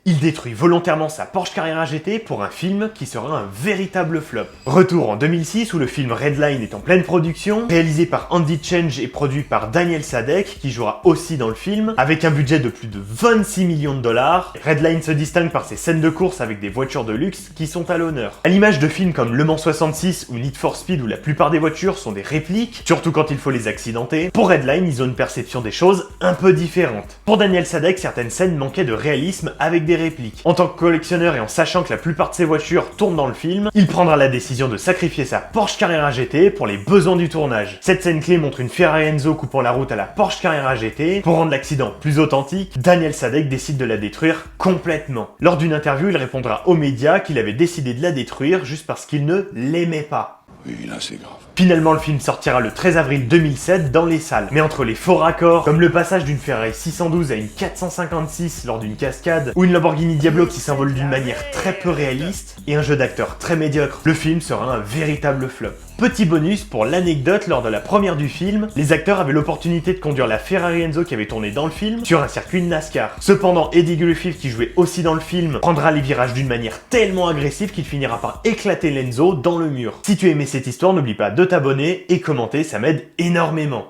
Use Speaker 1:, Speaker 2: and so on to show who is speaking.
Speaker 1: Il détruit volontairement sa Porsche Carrera GT pour un film qui sera un véritable flop. Retour en 2006 où le film Redline est en pleine production, réalisé par Andy Change et produit par Daniel Sadek qui jouera aussi dans le film, avec un budget de plus de 26 millions de dollars. Redline se distingue par ses scènes de course avec des voitures de luxe qui sont à l'honneur. À l'image de films comme Le Mans 66 ou Need for Speed où la plupart des voitures sont des répliques, surtout quand il faut les accidenter, pour Redline ils ont une perception des choses un peu différente. Pour Daniel Sadek, certaines scènes manquaient de réalisme avec des répliques. En tant que collectionneur et en sachant que la plupart de ses voitures tournent dans le film, il prendra la décision de sacrifier sa Porsche Carrera GT pour les besoins du tournage. Cette scène clé montre une Ferrari Enzo coupant la route à la Porsche Carrera GT. Pour rendre l'accident plus authentique, Daniel Sadek décide de la détruire complètement. Lors d'une interview, il répondra aux médias qu'il avait décidé de la détruire juste parce qu'il ne l'aimait pas.
Speaker 2: Oui, là c'est grave.
Speaker 1: Finalement, le film sortira le 13 avril 2007 dans les salles. Mais entre les faux raccords, comme le passage d'une Ferrari 612 à une 456 lors d'une cascade, ou une Lamborghini Diablo qui s'envole d'une manière très peu réaliste, et un jeu d'acteur très médiocre, le film sera un véritable flop. Petit bonus, pour l'anecdote, lors de la première du film, les acteurs avaient l'opportunité de conduire la Ferrari Enzo qui avait tourné dans le film sur un circuit de NASCAR. Cependant, Eddie Griffith, qui jouait aussi dans le film, prendra les virages d'une manière tellement agressive qu'il finira par éclater l'Enzo dans le mur. Si tu aimais cette histoire, n'oublie pas de t'abonner et commenter, ça m'aide énormément.